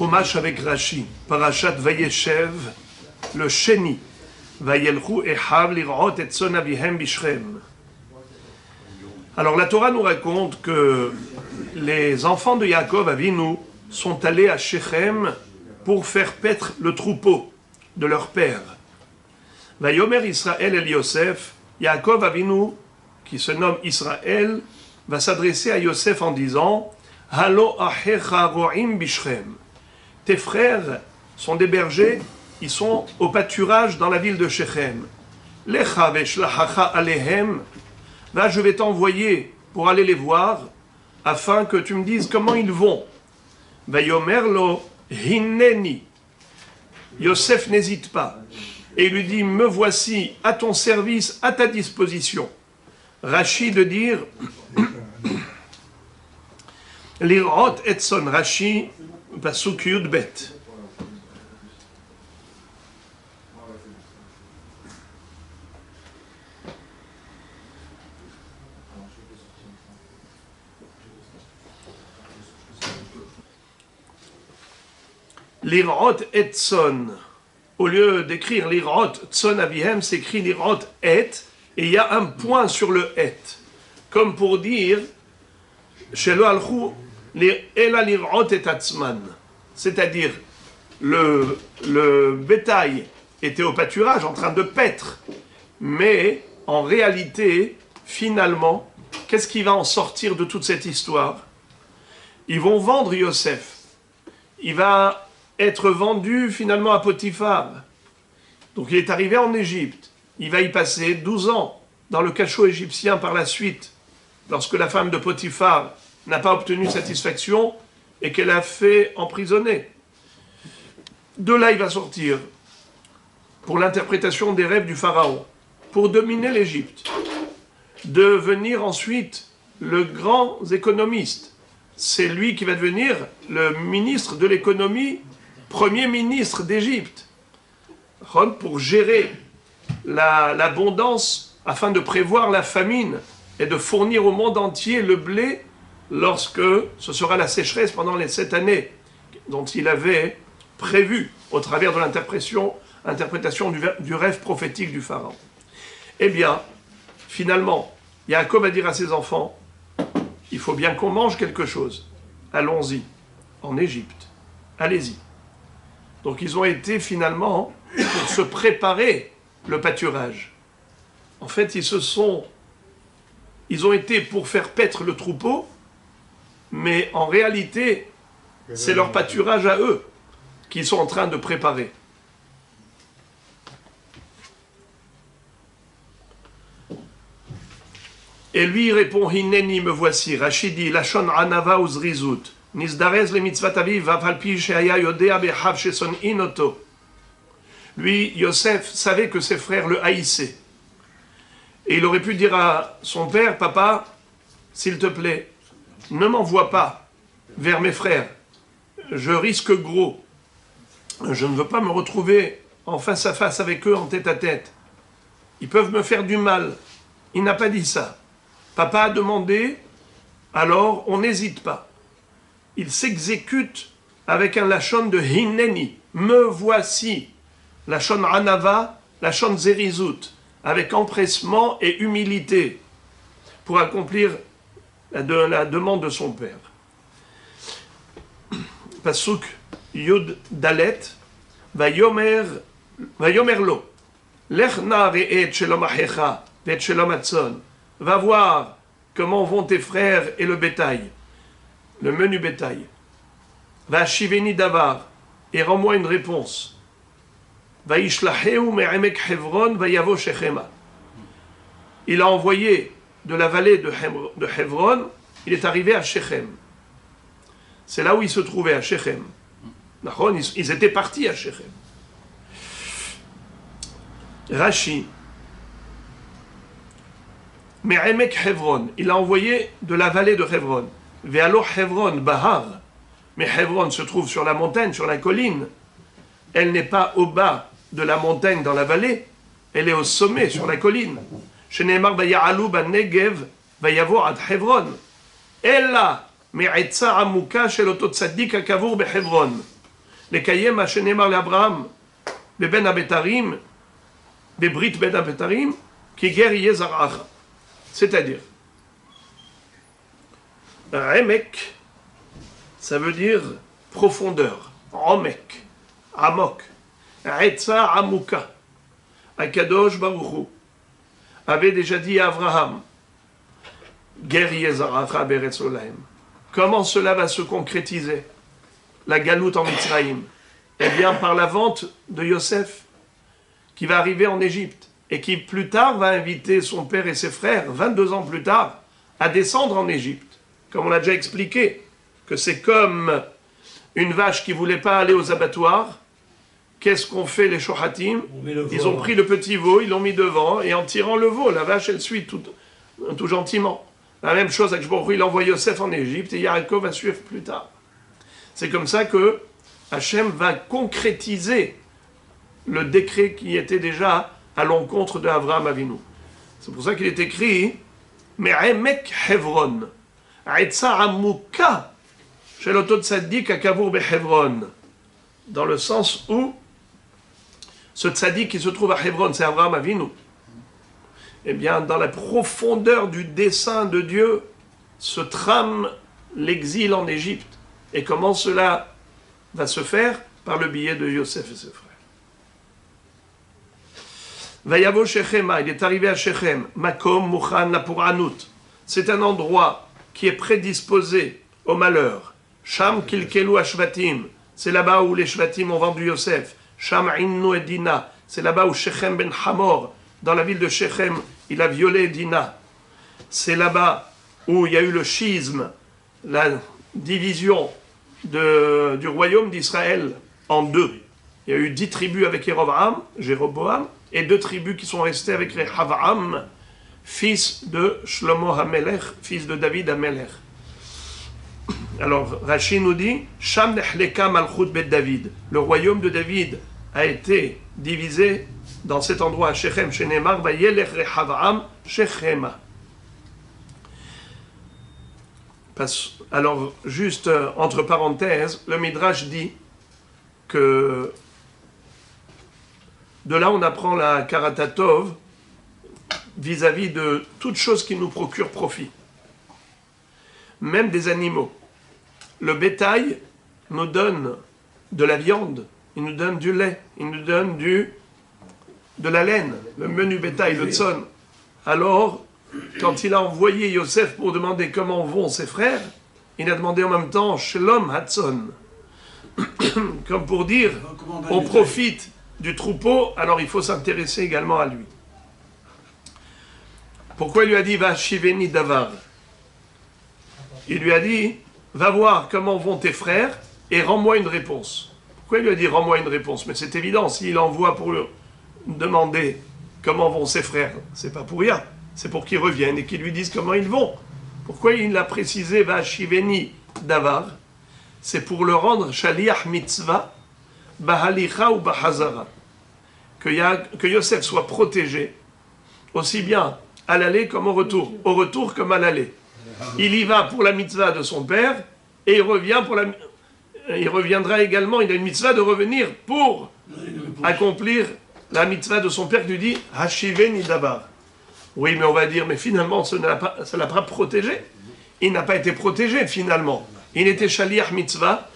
Chumash avec Rashi, Parashat Vayeshev, le Sheni, Vayelchu Echav lirot et tzon avihem b'Shrem. Alors la Torah nous raconte que les enfants de Yaakov Avinu sont allés à Shechem pour faire paître le troupeau de leur père. Vayomer Israël el Yosef, Yaakov Avinu, qui se nomme Israël, va s'adresser à Yosef en disant Halo achecha ro'im b'Shrem. Tes frères sont des bergers, ils sont au pâturage dans la ville de Shechem. Lecha veshlachacha alehem. Là, je vais t'envoyer pour aller les voir, afin que tu me dises comment ils vont. Vayomer lo hineni. Yosef n'hésite pas. Et il lui dit, me voici à ton service, à ta disposition. Rashi de dire, Lirot etson, Rashi, pasuk yud bet. Lirot etson. Au lieu d'écrire lirot tson avihem, c'est écrit lirot et, et il y a un point sur le et. Comme pour dire, shelo alchu ela lirot et atzman. C'est-à-dire, le bétail était au pâturage en train de paître. Mais, en réalité, finalement, qu'est-ce qui va en sortir de toute cette histoire? Ils vont vendre Yosef. Il va être vendu finalement à Potiphar. Donc il est arrivé en Égypte. Il va y passer 12 ans dans le cachot égyptien par la suite, lorsque la femme de Potiphar n'a pas obtenu satisfaction et qu'elle a fait emprisonner. De là, il va sortir pour l'interprétation des rêves du pharaon, pour dominer l'Égypte, devenir ensuite le grand économiste. C'est lui qui va devenir le ministre de l'économie, premier ministre d'Égypte, pour gérer l'abondance afin de prévoir la famine et de fournir au monde entier le blé lorsque ce sera la sécheresse pendant les 7 années dont il avait prévu au travers de l'interprétation du rêve prophétique du pharaon. Eh bien, finalement, Yaakov va dire à ses enfants, il faut bien qu'on mange quelque chose. Allons-y, en Égypte. Allez-y. Donc ils ont été finalement pour se préparer le pâturage. En fait, ils ont été pour faire paître le troupeau, mais en réalité, c'est leur pâturage à eux qu'ils sont en train de préparer. Et lui il répond, Hineni, me voici. Rachidi, Lachon Anava Uzrizut. Nizdarez le mitzvat aviv, Vapalpi Sheaya Yodea Bechav Sheson Inoto. Lui, Yosef, savait que ses frères le haïssaient. Et il aurait pu dire à son père, papa, s'il te plaît, ne m'envoie pas vers mes frères. Je risque gros. Je ne veux pas me retrouver en face à face avec eux, en tête à tête. Ils peuvent me faire du mal. Il n'a pas dit ça. Papa a demandé, alors on n'hésite pas. Il s'exécute avec un lachon de hineni, me voici, lachon anava, lachon zerizut, avec empressement et humilité, pour accomplir la demande de son père. Pasuk Yud Dalet, Vayomer lo, lech na re'et shelom achecha, ve'et shelom atzon. Va voir comment vont tes frères et le bétail, le menu bétail. Va shiveni davar, et rends-moi une réponse. Va ishlaheu me'emek Hevron, va yavo shechema. Il a envoyé de la vallée de Hevron, il est arrivé à Shechem. C'est là où il se trouvait, à Shechem. Ils étaient partis à Shechem. Rashi, Me'emek Hevron, il a envoyé de la vallée de Hevron. Ve'alo Hevron Bahar. Mais Hevron se trouve sur la montagne, sur la colline. Elle n'est pas au bas de la montagne dans la vallée, elle est au sommet, sur la colline. Sheneemar Vaya'alu Banegev Vayavo ad Hevron. Ella Me'etza Amuka Shel Oto Tzadik Hakavur beHevron. לקיים מה שנאמר לאברהם בבין הבתרים, בברית בין הבתרים, כי גר יהיה זרעך. C'est-à-dire, Remek, ça veut dire profondeur. Romek, Amok, Etza Amuka. Akadosh Baruch Hu avait déjà dit à Abraham, Ger Yezaracha Beretz Olaim. Comment cela va se concrétiser? La galoute en Mitzrayim. Eh bien, par la vente de Yosef, qui va arriver en Égypte, et qui plus tard va inviter son père et ses frères, 22 ans plus tard, à descendre en Égypte. Comme on l'a déjà expliqué, que c'est comme une vache qui ne voulait pas aller aux abattoirs. Qu'est-ce qu'ont fait les Shohatim? Ils ont pris le petit veau, ils l'ont mis devant, et en tirant le veau, la vache, elle suit tout gentiment. La même chose avec Baruch Hu, il envoie Yosef en Égypte, et Yaakov va suivre plus tard. C'est comme ça que Hachem va concrétiser le décret qui était déjà à l'encontre de Avraham Avinu. C'est pour ça qu'il est écrit Me'emek Hevron, Aitza Amuka, Shel Oto Tzaddik Akavur Behevron. Dans le sens où ce tzaddik qui se trouve à Hebron, c'est Avraham Avinu. Eh bien, dans la profondeur du dessein de Dieu, se trame l'exil en Égypte. Et comment cela va se faire? Par le biais de Yosef et ses frères. Vayavo Shechema, il est arrivé à Shechem, Makom Mukhan Lapuranut. C'est un endroit qui est prédisposé au malheur. Sham Kilkelu Ashvatim, c'est là-bas où les Shvatim ont vendu Yosef. Sham Innu et Dina, c'est là-bas où Shechem ben Hamor, dans la ville de Shechem, il a violé Dina. C'est là-bas où il y a eu le schisme, la division du royaume d'Israël en deux. Il y a eu 10 tribus avec Jéroboam, et 2 tribus qui sont restées avec Rehavam, fils de Shlomo HaMelech, fils de David HaMelech. Alors, Rashi nous dit, Sham nechleka malchut bet David. Le royaume de David a été divisé dans cet endroit à Shechem, Shenemar, Vayelech Rehavam, Shechema. Alors, juste entre parenthèses, le Midrash dit que de là on apprend la Karatatov vis-à-vis de toute chose qui nous procure profit. Même des animaux. Le bétail nous donne de la viande, il nous donne du lait, il nous donne de la laine, le menu bétail, le tzon. Alors, quand il a envoyé Yosef pour demander comment vont ses frères, il a demandé en même temps Shalom Hatzon. Comme pour dire, on profite du troupeau, alors il faut s'intéresser également à lui. Pourquoi il lui a dit va shiveni davar? Il lui a dit va voir comment vont tes frères et rends-moi une réponse. Pourquoi il lui a dit rends-moi une réponse? Mais c'est évident, s'il envoie pour lui demander comment vont ses frères, c'est pas pour rien, c'est pour qu'ils reviennent et qu'ils lui disent comment ils vont. Pourquoi il a précisé va shiveni davar? C'est pour le rendre shaliach mitzvah bahalicha ou bahazara, que Yosef soit protégé aussi bien à l'aller comme au retour comme à l'aller. Il y va pour la mitzvah de son père et il reviendra également, il a une mitzvah de revenir pour accomplir la mitzvah de son père qui lui dit Hashiveni davar. Oui, mais on va dire, mais finalement, ça ne l'a pas protégé. Il n'a pas été protégé finalement. Il était shaliach mitzvah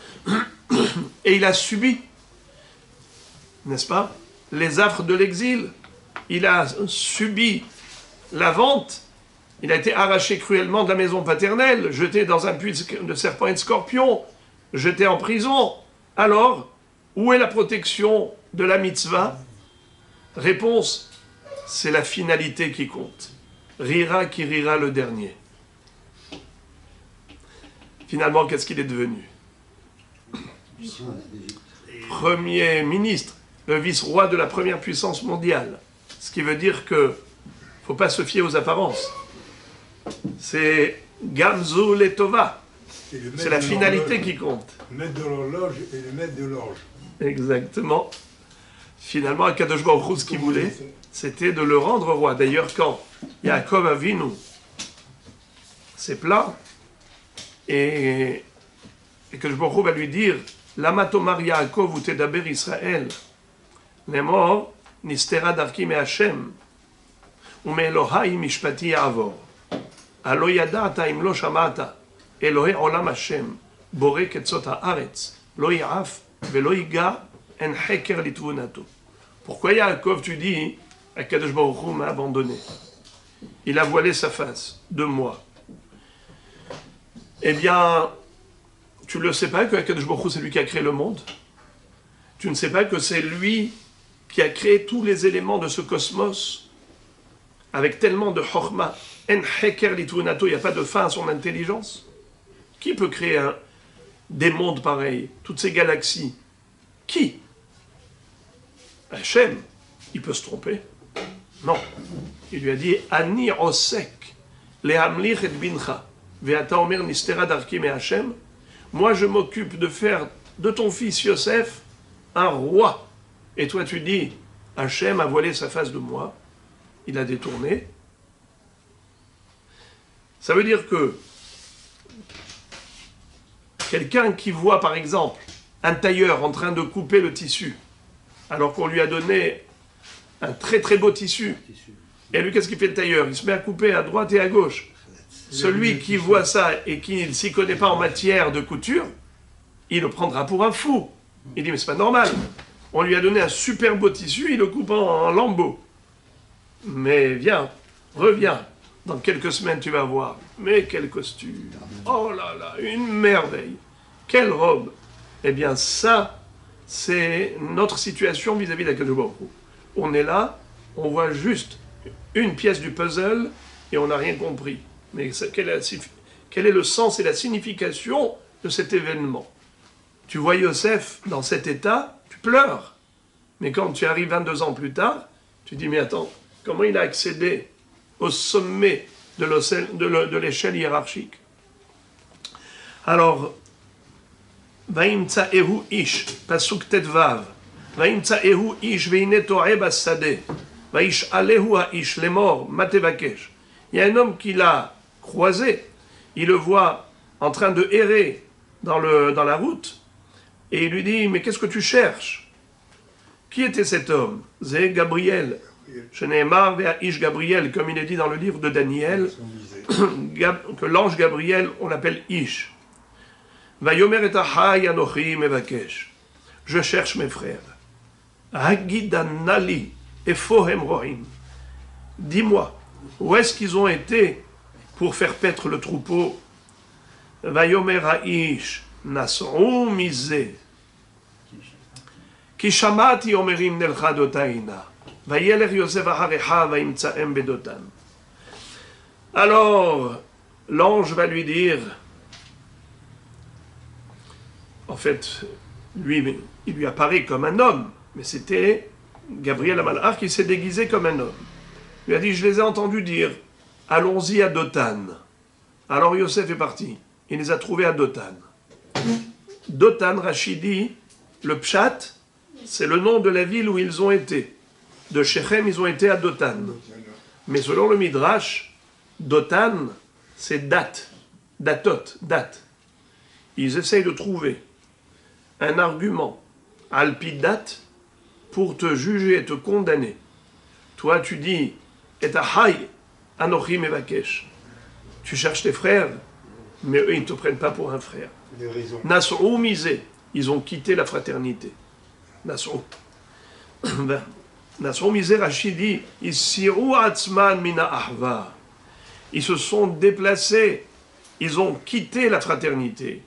et il a subi, n'est-ce pas, les affres de l'exil. Il a subi la vente. Il a été arraché cruellement de la maison paternelle, jeté dans un puits de serpents et de scorpions, jeté en prison. Alors, où est la protection de la mitzvah? Réponse, c'est la finalité qui compte. Rira qui rira le dernier. Finalement, qu'est-ce qu'il est devenu? Premier ministre, le vice-roi de la première puissance mondiale. Ce qui veut dire que ne faut pas se fier aux apparences. C'est Gamzu Letova. C'est la finalité qui compte. Le maître de l'horloge et le maître de l'orge. Exactement. Finalement, Akadosh Baruch Hu, ce qu'il voulait, c'était de le rendre roi. D'ailleurs, quand Yaakov Avinu s'est plaint, et Akadosh Baruch Hu va lui dire Lama tomar Yaakov ou tedaber Israël. Lemor, nistera darki me Hashem. Ou me Elohai mishpati ya'avor. Alo yada'ata im lo shama'ata. Elohe olam Hashem. Borek etzot ha'aretz. Lo ya'af velo yiga en heker litvunato. Pourquoi Yaakov, tu dis, Akadosh Baruch Hu m'a abandonné? Il a voilé sa face de moi. Eh bien, tu ne le sais pas que Akadosh Baruch Hu, c'est lui qui a créé le monde? Tu ne sais pas que c'est lui qui a créé tous les éléments de ce cosmos avec tellement de chorma? En heker litvunato, il n'y a pas de fin à son intelligence. Qui peut créer des mondes pareils, toutes ces galaxies? Qui? Hachem, il peut se tromper? Non. Il lui a dit Ani osek lehamlich et bincha ve'ata omer nistera darki me Hachem. Moi, je m'occupe de faire de ton fils Yosef un roi. Et toi, tu dis Hachem a voilé sa face de moi. Il a détourné. Ça veut dire que quelqu'un qui voit, par exemple, un tailleur en train de couper le tissu, alors qu'on lui a donné un très très beau tissu. Et lui, qu'est-ce qu'il fait le tailleur? Il se met à couper à droite et à gauche. Celui qui voit ça et qui ne s'y connaît pas en matière de couture, il le prendra pour un fou. Il dit, mais c'est pas normal. On lui a donné un super beau tissu, il le coupe en lambeaux. Mais viens, reviens. Dans quelques semaines, tu vas voir. Mais quel costume! Oh là là, une merveille! Quelle robe! Eh bien, ça, c'est notre situation vis-à-vis d'Akadosh Baruch Hu. On est là, on voit juste une pièce du puzzle et on n'a rien compris. Mais quel est le sens et la signification de cet événement? Tu vois Yosef dans cet état, tu pleures. Mais quand tu arrives 22 ans plus tard, tu dis, mais attends, comment il a accédé au sommet de l'échelle hiérarchique? Alors, Vaimtsaehu ish, pasuk tetvav, Vaimtsaehu ish veine to'e bassadeh, Vaish alehu haish lemor matevakesh. Il y a un homme qui l'a croisé, il le voit en train de errer dans la route, et il lui dit, mais qu'est-ce que tu cherches? Qui était cet homme? C'est Gabriel. Sheneemar ve'aish Gabriel, comme il est dit dans le livre de Daniel, que l'ange Gabriel, on l'appelle Ish. Vayomer et ahai anochi mevakesh. Je cherche mes frères. Hagidanali efohem rohim. Dis-moi, où est-ce qu'ils ont été pour faire paître le troupeau? Vayomer haish nas'u mize. Ki shamati omerim nelcha dotaina. Vayeler Yosef aharecha vaimtsaem bedotan. Alors, l'ange va lui dire, en fait, lui, il lui apparaît comme un homme, mais c'était Gabriel Amalach qui s'est déguisé comme un homme. Il lui a dit, je les ai entendus dire, allons-y à Dotan. Alors Yosef est parti, il les a trouvés à Dotan. Dotan, Rachidi, le Pshat, c'est le nom de la ville où ils ont été. De Shechem, ils ont été à Dotan. Mais selon le Midrash, Dotan, c'est date, datot, date. Ils essayent de trouver un argument, alpidat, pour te juger et te condamner. Toi, tu dis, et ahai, anochi mevakesh. Tu cherches tes frères, mais eux, ils ne te prennent pas pour un frère. Nas'u misé, ils ont quitté la fraternité. Nas'u. Nas'u misé, Rachid dit, isiru atzman mina ahva. Ils se sont déplacés, ils ont quitté la fraternité.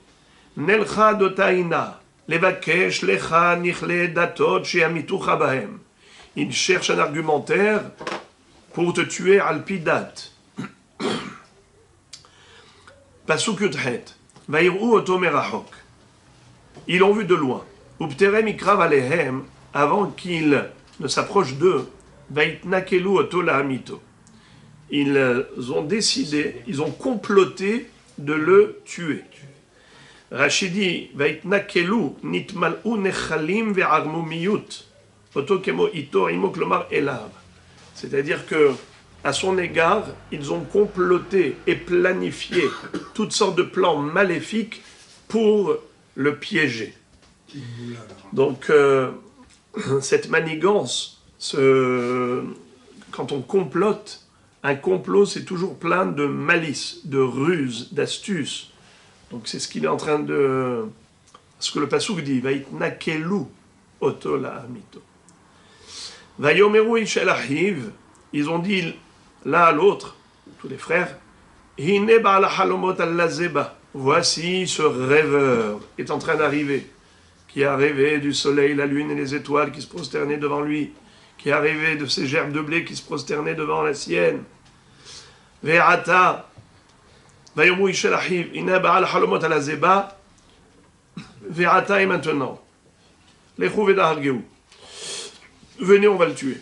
Nelcha dotaina, levakesh lecha nichle datot sheamitucha bahem. Ils cherchent un argumentaire pour te tuer alpidat. Pasuk yudhet, vayiru oto merachok. Ils l'ont vu de loin. Upterem ikrav alehem, avant qu'il ne s'approche d'eux, vaitnakelu oto lahamito. Ils ont décidé, ils ont comploté de le tuer. Rachidi, vaitnakelu nitmal'u nechalim ve'armumiyut, oto kemo ito imo klomar elav. C'est-à-dire que, à son égard, ils ont comploté et planifié toutes sortes de plans maléfiques pour le piéger. Donc, cette manigance, quand on complote, un complot, c'est toujours plein de malice, de ruse, d'astuce. Donc, c'est ce qu'il est en train de... Ce que le Passouk dit, « Vaïtnakelu oto la'amito » Vayomeru ishel achiv, ils ont dit l'un à l'autre, tous les frères, Hine ba'al halomot al-lazeba, voici ce rêveur est en train d'arriver, qui a rêvé du soleil, la lune et les étoiles qui se prosternaient devant lui, qui a rêvé de ces gerbes de blé qui se prosternaient devant la sienne. Ve'ata, vayomeru ishel achiv, Hine ba'al halomot al-lazeba, ve'ata et maintenant, lechu ve'dahargeu. Venez, on va le tuer.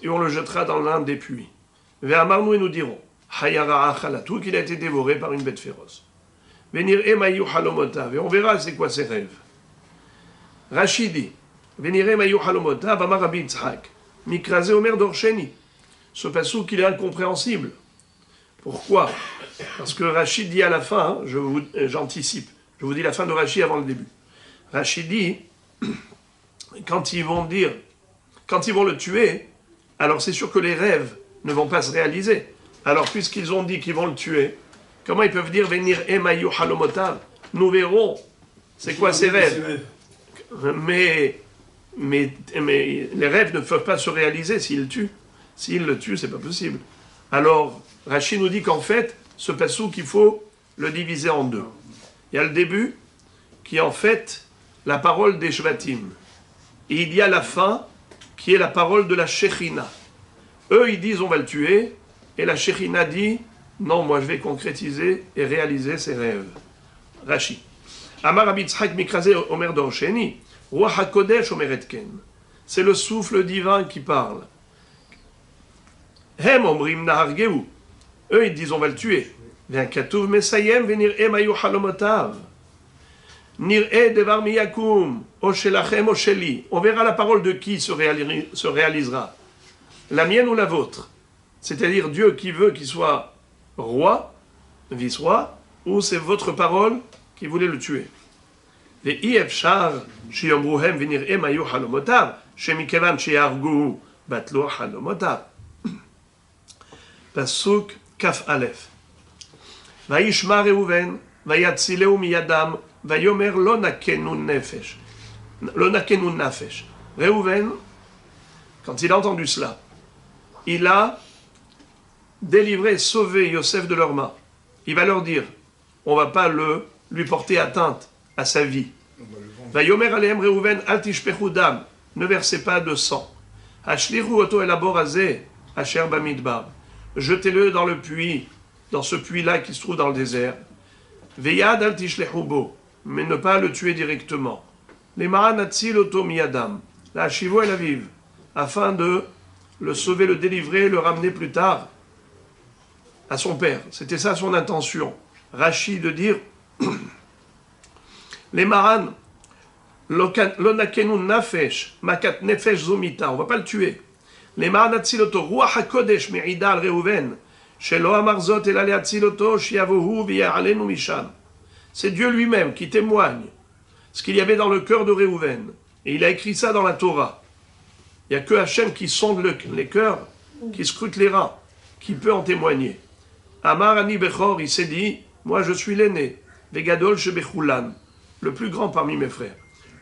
Et on le jettera dans l'un des puits. Et nous dirons qu'il a été dévoré par une bête féroce. Et on verra c'est quoi ses rêves. Rachidi, ce passouk il est incompréhensible. Pourquoi? Parce que Rachid dit à la fin, j'anticipe, je vous dis la fin de Rachid avant le début. Rachid dit, quand ils vont le tuer, alors c'est sûr que les rêves ne vont pas se réaliser. Alors puisqu'ils ont dit qu'ils vont le tuer, comment ils peuvent dire venir emayu halomotav? Nous verrons c'est quoi ces rêves. Mais les rêves ne peuvent pas se réaliser s'ils le tuent. S'ils le tuent, c'est pas possible. Alors Rachid nous dit qu'en fait, ce passouk, il faut le diviser en deux. Il y a le début qui est en fait la parole des Shvatim. Et il y a la fin, qui est la parole de la Shechina. Eux, ils disent on va le tuer, et la Shechina dit non, moi je vais concrétiser et réaliser ses rêves. Rashi. Amar Rabbi Tzchak Mikraze Omer Dorsheni, Ruach HaKodesh Omer Etken. C'est le souffle divin qui parle. Hem Omrim Nahargeu. Eux, ils disent on va le tuer. V'un Katuv Mesayem Venir Emayu Halomotav. Nir'e devar miyakum, o shelachem o sheli. On verra la parole de qui se réalisera. La mienne ou la vôtre. C'est-à-dire Dieu qui veut qu'il soit roi, vice-roi, ou c'est votre parole qui voulait le tuer. Et ifshar shiyomruhem venir emayu halomotav, shemikevan sheyargu batlo halomotav. Pasuk kaf alef. Vaishma Reuven, vayatzileu miyadam. Vayomer lo nakenu nefesh. Lo nakenu nafesh. Reuven, quand il a entendu cela, il a délivré, sauvé Yosef de leurs mains. Il va leur dire, on ne va pas lui porter atteinte à sa vie. Vayomer alehem Reuven al tishpechu dam. Ne versez pas de sang. Ashlichu oto el aborazeh asher bamidbar. Jetez-le dans le puits, dans ce puits-là qui se trouve dans le désert. Veyad al tishlechu bo. Mais ne pas le tuer directement. Les ma'anatzil oto miyadam, la shivo et la vive, afin de le sauver, le délivrer, le ramener plus tard à son père. C'était ça son intention. Rashi de dire les maran lonakenu nafesh makat nefesh zomita, on va pas le tuer. Les ma'anatzil oto ruach hakodesh me'ida al Reuven shelo amarzot el aleatzil oto shiavohu v'ya'alenu misham. C'est Dieu lui-même qui témoigne ce qu'il y avait dans le cœur de Réhouven. Et il a écrit ça dans la Torah. Il n'y a que Hachem qui sonde les cœurs, qui scrute les reins, qui peut en témoigner. Amar Ani Bechor, il s'est dit, moi je suis l'aîné, Vegadol Shebechoulan, le plus grand parmi mes frères.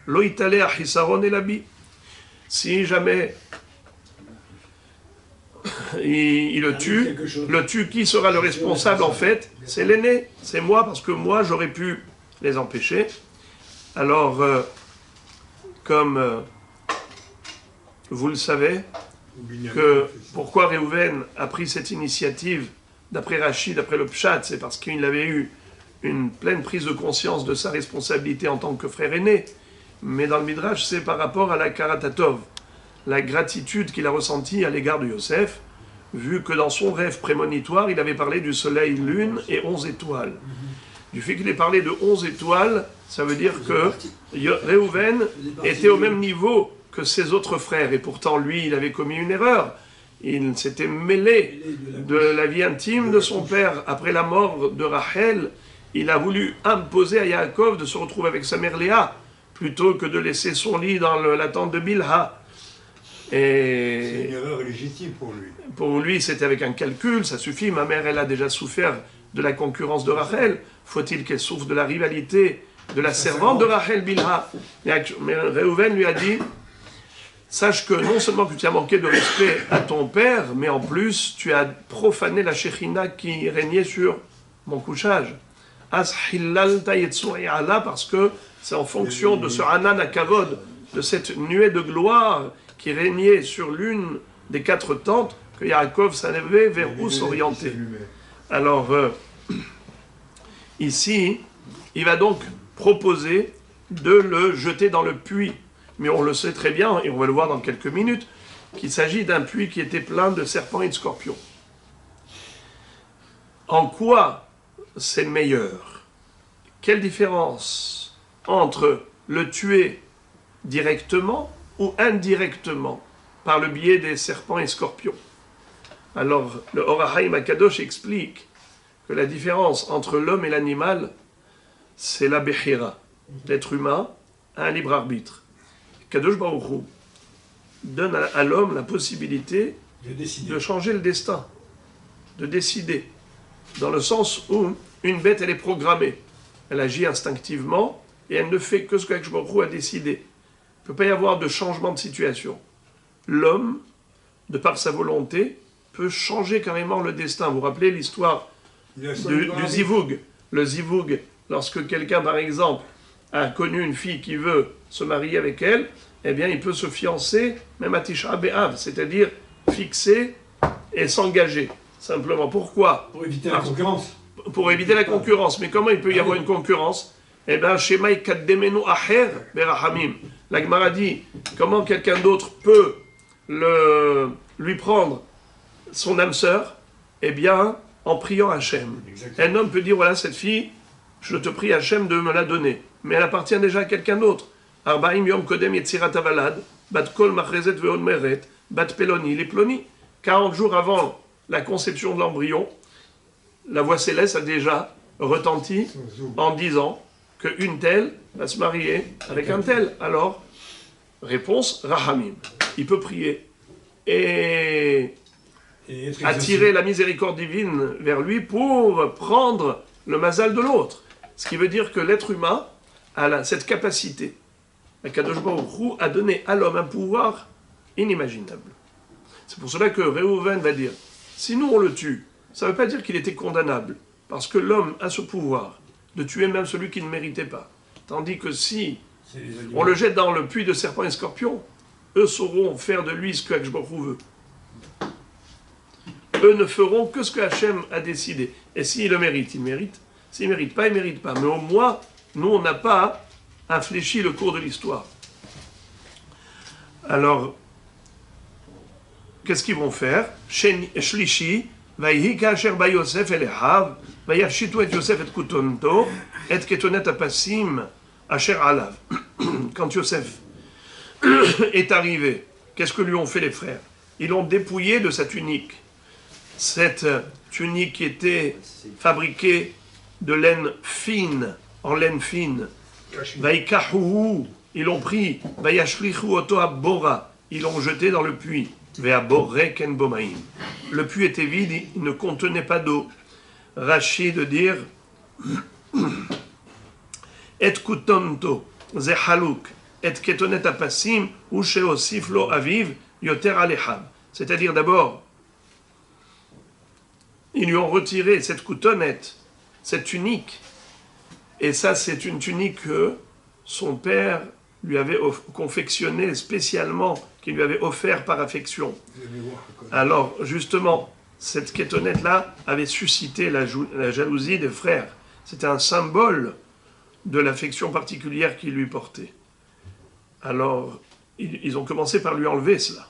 Lo itale achisaron elabi. Si jamais il le tue, qui sera le responsable en fait? C'est l'aîné, c'est moi, parce que moi j'aurais pu les empêcher. Alors, comme vous le savez, pourquoi Réhouven a pris cette initiative, d'après Rachid, d'après le Pshat, c'est parce qu'il avait eu une pleine prise de conscience de sa responsabilité en tant que frère aîné. Mais dans le Midrash, c'est par rapport à la Karatatov, la gratitude qu'il a ressentie à l'égard de Yosef, vu que dans son rêve prémonitoire, il avait parlé du soleil, lune et 11 étoiles. Du fait qu'il ait parlé de 11 étoiles, ça veut dire que Réhouven était au même niveau que ses autres frères, et pourtant lui, il avait commis une erreur. Il s'était mêlé de la vie intime de son père après la mort de Rachel, il a voulu imposer à Yaakov de se retrouver avec sa mère Léa, plutôt que de laisser son lit dans la tente de Bilha. C'est une erreur légitime pour lui. Pour lui, c'était avec un calcul, ça suffit, ma mère, elle a déjà souffert de la concurrence de Rachel, faut-il qu'elle souffre de la rivalité de la servante de Rachel, Bilha? Mais Réhouven lui a dit, sache que non seulement que tu as manqué de respect à ton père, mais en plus, tu as profané la Shekhinah qui régnait sur mon couchage. As hillalta yetsu'i ala, parce que c'est en fonction de ce Hanan Akavod, de cette nuée de gloire qui régnait sur l'une des 4 tentes, que Yaakov savait vers où s'orienter. Alors, ici, il va donc proposer de le jeter dans le puits. Mais on le sait très bien, et on va le voir dans quelques minutes, qu'il s'agit d'un puits qui était plein de serpents et de scorpions. En quoi c'est meilleur? Quelle différence entre le tuer directement ou indirectement par le biais des serpents et scorpions? Alors, le Or HaChaim Akadosh explique que la différence entre l'homme et l'animal, c'est la Bechira. L'être humain a un libre arbitre. Kadosh Baruch Hu donne à l'homme la possibilité de changer le destin, de décider. Dans le sens où une bête, elle est programmée. Elle agit instinctivement et elle ne fait que ce que Kadosh Baruch Hu a décidé. Il ne peut pas y avoir de changement de situation. L'homme, de par sa volonté, peut changer carrément le destin. Vous vous rappelez l'histoire du Zivoug. Le Zivoug, lorsque quelqu'un, par exemple, a connu une fille qui veut se marier avec elle, eh bien, il peut se fiancer, même à Tisha B'Av, c'est-à-dire fixer et s'engager. Simplement. Pourquoi? Pour éviter la concurrence. Pour éviter la concurrence. Mais comment il peut y avoir une concurrence? Eh bien, Shemai Kaddemenu Acher Berahamim. La Gemara dit, comment quelqu'un d'autre peut lui prendre son âme sœur? Eh bien, en priant Hachem. Un homme peut dire, voilà, cette fille, je te prie Hachem de me la donner. Mais elle appartient déjà à quelqu'un d'autre. Arbaim Yom Kodem Yetzirat Avalad, Bat Kol Machrezet Veon Meret, Bat Peloni, les Ploni. 40 jours avant la conception de l'embryon, la voix céleste a déjà retenti en disant qu'une telle va se marier avec un tel. Alors, réponse, Rahamim. Il peut prier et attirer la miséricorde divine vers lui pour prendre le mazal de l'autre. Ce qui veut dire que l'être humain a cette capacité. Kadosh Baruch Hu a donné à l'homme un pouvoir inimaginable. C'est pour cela que Réhouven va dire, si nous on le tue, ça ne veut pas dire qu'il était condamnable, parce que l'homme a ce pouvoir de tuer même celui qui ne méritait pas. Tandis que si on le jette dans le puits de serpents et scorpions, eux sauront faire de lui ce que Kadosh Baruch Hu veut. Eux ne feront que ce que Hachem a décidé. Et s'il le mérite, il mérite. S'il ne mérite pas, il ne mérite pas. Mais au moins, nous, on n'a pas infléchi le cours de l'histoire. Alors, qu'est-ce qu'ils vont faire? Shlishi, Vayhi kasher ba Yosef elehav, vayafshitu et Yosef et kutonto, et ketonet apasim asher alav. Quand Yosef est arrivé, qu'est-ce que lui ont fait les frères? Ils l'ont dépouillé de sa tunique. Cette tunique qui était fabriquée de laine fine, en laine fine. Vaïkahu, ils l'ont pris. Vaïashrichu oto abora, ils l'ont jeté dans le puits. Ve'abore ken bomaim. Le puits était vide, il ne contenait pas d'eau. Rachid de dire Et kutonto, ze haluk, et ketonet apasim, ou sheosiflo aviv, yoter alechab. C'est-à-dire d'abord, ils lui ont retiré cette coutonnette, cette tunique. Et ça, c'est une tunique que son père lui avait confectionnée spécialement, qu'il lui avait offert par affection. Alors, justement, cette kétonnette-là avait suscité la jalousie des frères. C'était un symbole de l'affection particulière qu'il lui portait. Alors, ils ont commencé par lui enlever cela.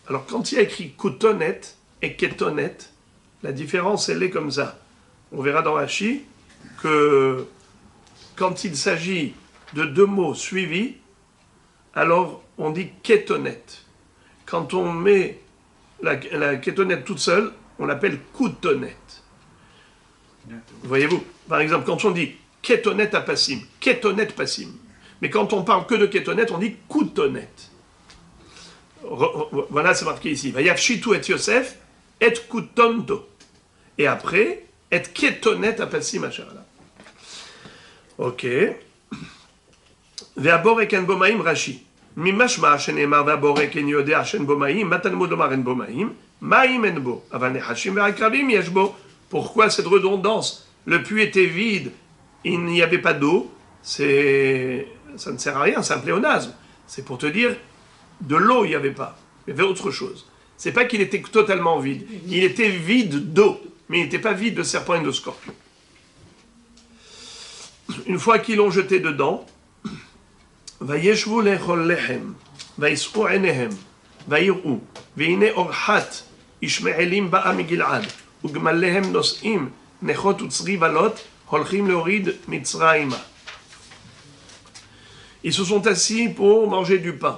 Alors, quand il y a écrit coutonnette et kétonnette, la différence, elle est comme ça. On verra dans Rashi que quand il s'agit de 2 mots suivis, alors on dit kétonnette. Quand on met la kétonnette toute seule, on l'appelle coutonnette. Voyez-vous, par exemple, quand on dit Ketonet apassim, Ketonet passim, mais quand on parle que de Ketonet, on dit Koutonet. Voilà, c'est marqué ici. Vayafshitu et Yosef, et Koutonto. Et après, et Ketonet apassim acharala. Ok. Ve'aborek en bomaim Rashi. Mimashma shenemar ve'aborek en yodea shen bomaim, matan modomar en bomaim, maim en bo. Aval nechashim ve'akrabim yesh bo. Pourquoi cette redondance? Le puits était vide, il n'y avait pas d'eau, ça ne sert à rien, c'est un pléonasme. C'est pour te dire, de l'eau il n'y avait pas, il y avait autre chose. C'est pas qu'il était totalement vide, il était vide d'eau, mais il n'était pas vide de serpents et de scorpions. Une fois qu'ils l'ont jeté dedans, Vayeshvu lechol lechem, vayis'u enehem, vayir'u, ve'ine orhat, ishme'elim ba'a migil'ad. וגמליהם נוסעים נכות וצריבלות הולכים להוריד מצרימה. Ils se sont assis pour manger du pain.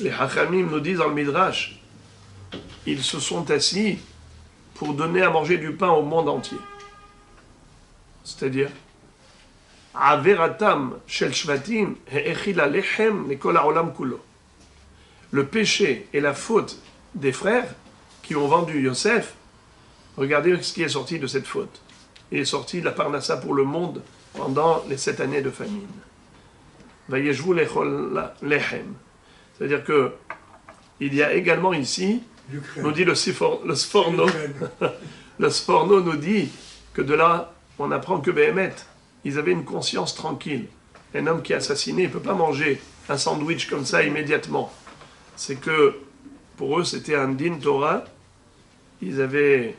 Les Hachamim nous disent dans le Midrash, ils se sont assis pour donner à manger du pain au monde entier. C'est-à-dire, Averatam shel shvatim he'echila lechem lekol ha'olam kulo. Le péché et la faute des frères qui ont vendu Yosef, regardez ce qui est sorti de cette faute. Il est sorti de la parnassa pour le monde pendant les 7 années de famine. Vayeshvu lechol lechem. C'est-à-dire que il y a également ici, nous dit le Sforno, le Sforno nous dit que de là, on apprend que Béhémet, ils avaient une conscience tranquille. Un homme qui est assassiné ne peut pas manger un sandwich comme ça immédiatement. C'est que pour eux, c'était un din Torah. Ils avaient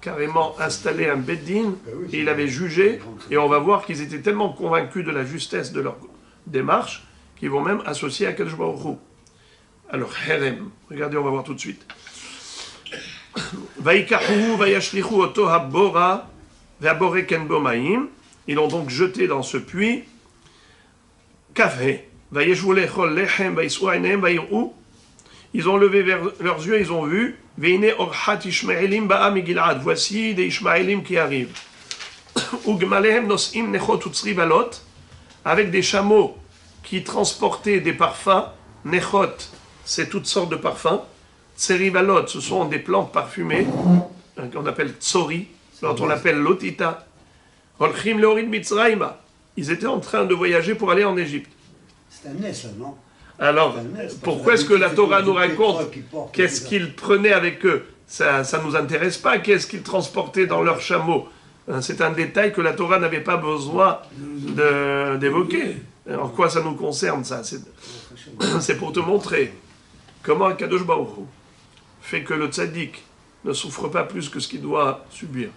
carrément installé un beddin et ils avaient jugé. Et on va voir qu'ils étaient tellement convaincus de la justesse de leur démarche qu'ils vont même associer à Kadosh Baruch Hu. Alors, Herem, regardez, on va voir tout de suite. Vaïkahu, vayashlichu oto habora, ve'aboreken bomaim. Ils l'ont donc jeté dans ce puits. Kafhe, vayeshvu lechol lechem, vayis'u enehem, vayir'u. Ils ont levé vers leurs yeux, ils ont vu. Veine orhat ishmaelim ba'a migil'ad. Voici des Ishmaélim qui arrivent. Ugmalehem nosim nechot utzrivalot. Avec des chameaux qui transportaient des parfums. Nechot, c'est toutes sortes de parfums. Tserivalot, ce sont des plantes parfumées. Qu'on appelle tsori. Quand on l'appelle lotita. Holchim leorid mitzrayma. Ils étaient en train de voyager pour aller en Égypte. C'est un nez, ça, non? Alors, pourquoi est-ce que la Torah nous raconte qu'est-ce qu'ils prenaient avec eux? Ça ne nous intéresse pas. Qu'est-ce qu'ils transportaient dans leurs chameaux? C'est un détail que la Torah n'avait pas besoin d'évoquer. En quoi ça nous concerne, ça? C'est pour te montrer comment Kadosh Baruch Hu fait que le tzaddik ne souffre pas plus que ce qu'il doit subir.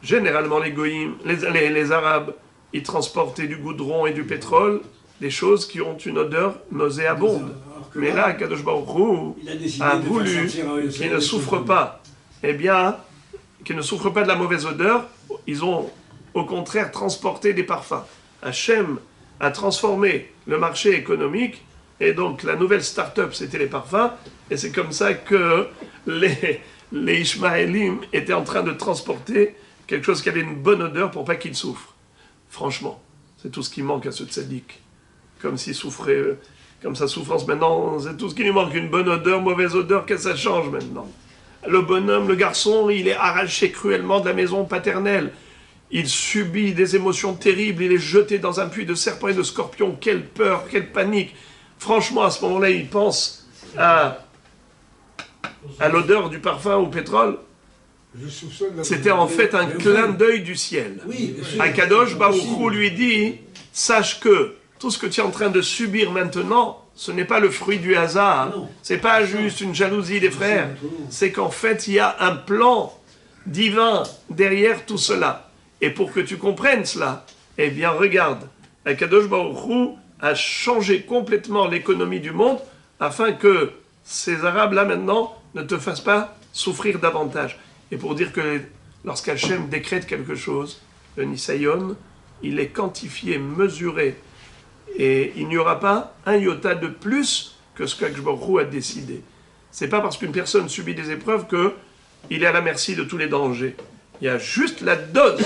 Généralement, les goïms, les Arabes, ils transportaient du goudron et du pétrole, des choses qui ont une odeur nauséabonde. Mais là, Kadosh Baruch Hu a voulu qu'ils ne souffrent pas. Eh bien, qu'ils ne souffrent pas de la mauvaise odeur, ils ont au contraire transporté des parfums. Hachem a transformé le marché économique, et donc la nouvelle start-up, c'était les parfums, et c'est comme ça que les Ishmaélim étaient en train de transporter quelque chose qui avait une bonne odeur pour pas qu'ils souffrent. Franchement, c'est tout ce qui manque à ce tzaddik. Comme s'il souffrait, comme sa souffrance maintenant, c'est tout ce qui lui manque, une bonne odeur, mauvaise odeur, qu'est-ce que ça change maintenant? Le bonhomme, le garçon, il est arraché cruellement de la maison paternelle. Il subit des émotions terribles, il est jeté dans un puits de serpents et de scorpions. Quelle peur, quelle panique. Franchement, à ce moment-là, il pense à l'odeur du parfum au pétrole. C'était en fait un clin d'œil du ciel. Akadosh Baruch Hu lui dit, sache que tout ce que tu es en train de subir maintenant, ce n'est pas le fruit du hasard. C'est pas juste une jalousie des frères. C'est qu'en fait, il y a un plan divin derrière tout cela. Et pour que tu comprennes cela, eh bien, regarde, Akadosh Baruch Hu a changé complètement l'économie du monde afin que ces Arabes-là, maintenant, ne te fassent pas souffrir davantage. Et pour dire que lorsqu'Hachem décrète quelque chose, le Nisayon, il est quantifié, mesuré. Et il n'y aura pas un iota de plus que ce qu'Akadosh Baruch Hu a décidé. C'est pas parce qu'une personne subit des épreuves que il est à la merci de tous les dangers. Il y a juste la dose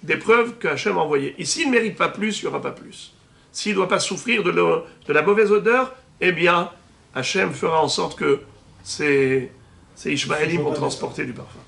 d'épreuves que Hachem a envoyée. Et s'il ne mérite pas plus, il n'y aura pas plus. S'il ne doit pas souffrir de la mauvaise odeur, eh bien, Hachem fera en sorte que ces Ishmaélim vont transporter du parfum.